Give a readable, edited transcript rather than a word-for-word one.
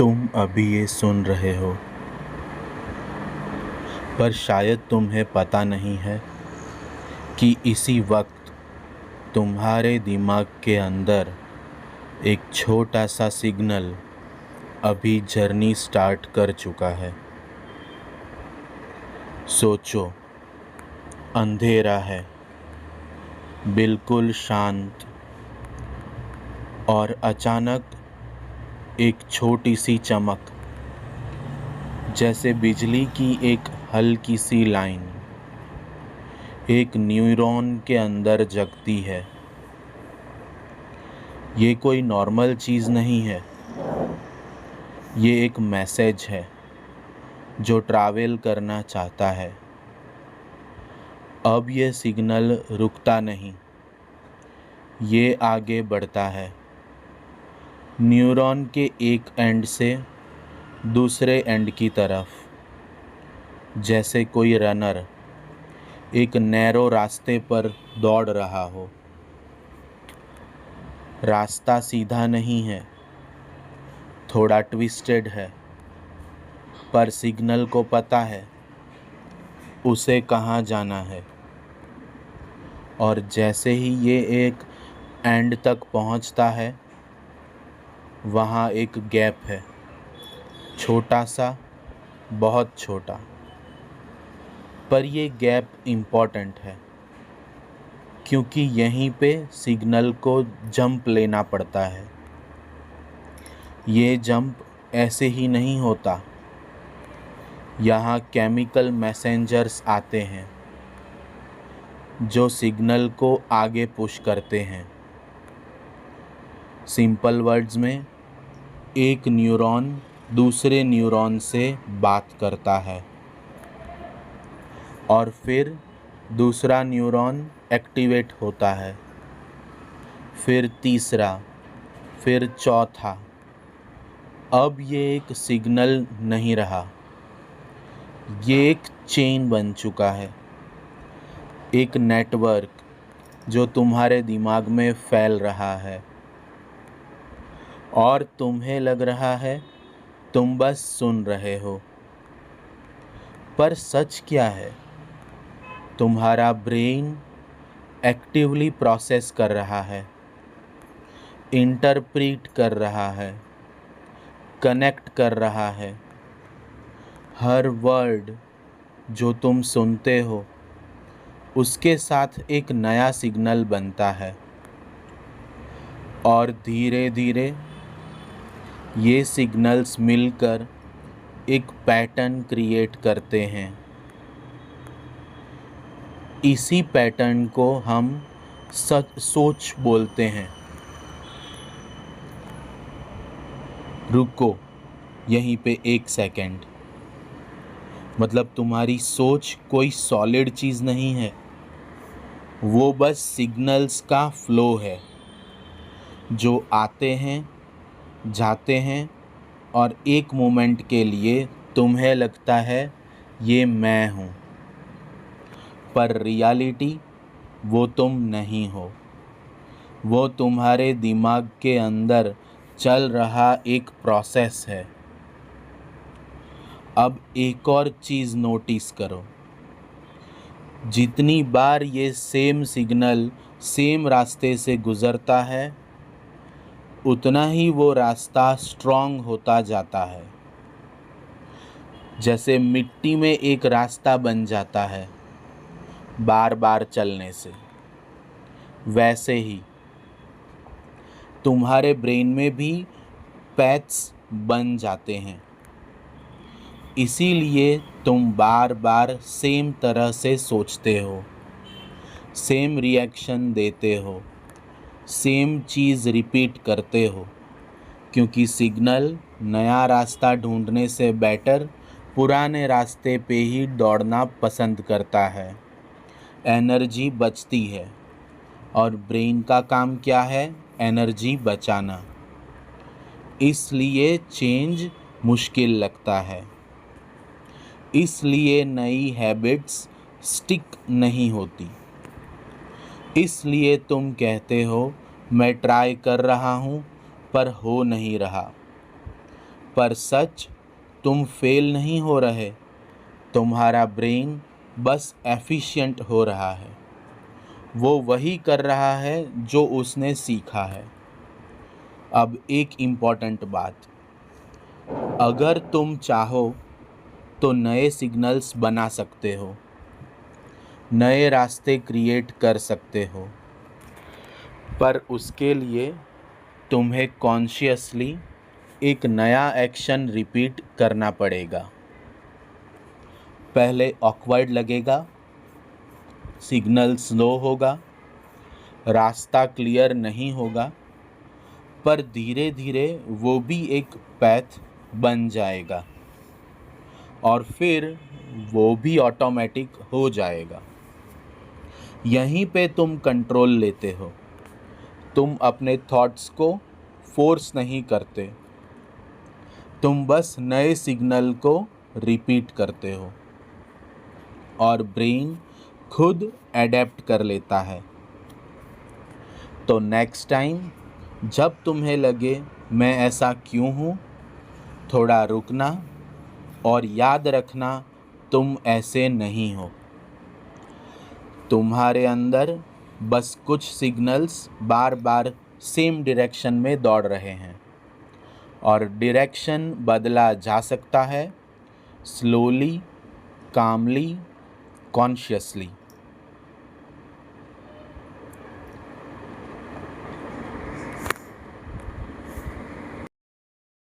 तुम अभी ये सुन रहे हो, पर शायद तुम्हें पता नहीं है कि इसी वक्त तुम्हारे दिमाग के अंदर एक छोटा सा सिग्नल अभी जर्नी स्टार्ट कर चुका है। सोचो, अंधेरा है, बिल्कुल शांत, और अचानक एक छोटी सी चमक, जैसे बिजली की एक हल्की सी लाइन, एक न्यूरॉन के अंदर जगती है। ये कोई नॉर्मल चीज़ नहीं है, ये एक मैसेज है जो ट्रैवल करना चाहता है। अब ये सिग्नल रुकता नहीं, ये आगे बढ़ता है, न्यूरॉन के एक एंड से दूसरे एंड की तरफ, जैसे कोई रनर एक नैरो रास्ते पर दौड़ रहा हो। रास्ता सीधा नहीं है, थोड़ा ट्विस्टेड है, पर सिग्नल को पता है उसे कहाँ जाना है। और जैसे ही ये एक एंड तक पहुँचता है, वहाँ एक गैप है, छोटा सा, बहुत छोटा, पर ये गैप इम्पॉर्टेंट है, क्योंकि यहीं पे सिग्नल को जंप लेना पड़ता है। ये जंप ऐसे ही नहीं होता, यहाँ केमिकल मैसेंजर्स आते हैं जो सिग्नल को आगे पुश करते हैं। सिंपल वर्ड्स में, एक न्यूरॉन दूसरे न्यूरॉन से बात करता है, और फिर दूसरा न्यूरॉन एक्टिवेट होता है, फिर तीसरा, फिर चौथा। अब ये एक सिग्नल नहीं रहा, ये एक चेन बन चुका है, एक नेटवर्क जो तुम्हारे दिमाग में फैल रहा है। और तुम्हें लग रहा है तुम बस सुन रहे हो, पर सच क्या है? तुम्हारा ब्रेन एक्टिवली प्रोसेस कर रहा है, इंटरप्रीट कर रहा है, कनेक्ट कर रहा है। हर वर्ड जो तुम सुनते हो उसके साथ एक नया सिग्नल बनता है, और धीरे धीरे ये सिग्नल्स मिलकर एक पैटर्न क्रिएट करते हैं। इसी पैटर्न को हम सोच बोलते हैं। रुको यहीं पे एक सेकंड। मतलब तुम्हारी सोच कोई सॉलिड चीज़ नहीं है, वो बस सिग्नल्स का फ्लो है जो आते हैं, जाते हैं, और एक मोमेंट के लिए तुम्हें लगता है ये मैं हूँ, पर रियलिटी वो तुम नहीं हो। वो तुम्हारे दिमाग के अंदर चल रहा एक प्रोसेस है। अब एक और चीज़ नोटिस करो, जितनी बार ये सेम सिग्नल सेम रास्ते से गुज़रता है, उतना ही वो रास्ता स्ट्रॉन्ग होता जाता है। जैसे मिट्टी में एक रास्ता बन जाता है बार बार चलने से, वैसे ही तुम्हारे ब्रेन में भी पैथ्स बन जाते हैं। इसीलिए तुम बार बार सेम तरह से सोचते हो, सेम रिएक्शन देते हो, सेम चीज़ रिपीट करते हो, क्योंकि सिग्नल नया रास्ता ढूंढने से बेटर पुराने रास्ते पे ही दौड़ना पसंद करता है। एनर्जी बचती है, और ब्रेन का काम क्या है? एनर्जी बचाना। इसलिए चेंज मुश्किल लगता है, इसलिए नई हैबिट्स स्टिक नहीं होती, इसलिए तुम कहते हो मैं ट्राई कर रहा हूँ पर हो नहीं रहा। पर सच, तुम फेल नहीं हो रहे, तुम्हारा ब्रेन बस एफिशिएंट हो रहा है। वो वही कर रहा है जो उसने सीखा है। अब एक इम्पॉर्टेंट बात, अगर तुम चाहो तो नए सिग्नल्स बना सकते हो, नए रास्ते क्रिएट कर सकते हो, पर उसके लिए तुम्हें कॉन्शियसली एक नया एक्शन रिपीट करना पड़ेगा। पहले ऑकवर्ड लगेगा, सिग्नल स्लो होगा, रास्ता क्लियर नहीं होगा, पर धीरे धीरे वो भी एक पैथ बन जाएगा और फिर वो भी ऑटोमेटिक हो जाएगा। यहीं पे तुम कंट्रोल लेते हो। तुम अपने थॉट्स को फोर्स नहीं करते, तुम बस नए सिग्नल को रिपीट करते हो और ब्रेन खुद एडेप्ट कर लेता है। तो नेक्स्ट टाइम जब तुम्हें लगे मैं ऐसा क्यों हूँ, थोड़ा रुकना और याद रखना तुम ऐसे नहीं हो। तुम्हारे अंदर बस कुछ सिग्नल्स बार बार सेम डायरेक्शन में दौड़ रहे हैं और डायरेक्शन बदला जा सकता है, स्लोली, कामली, कॉन्शियसली।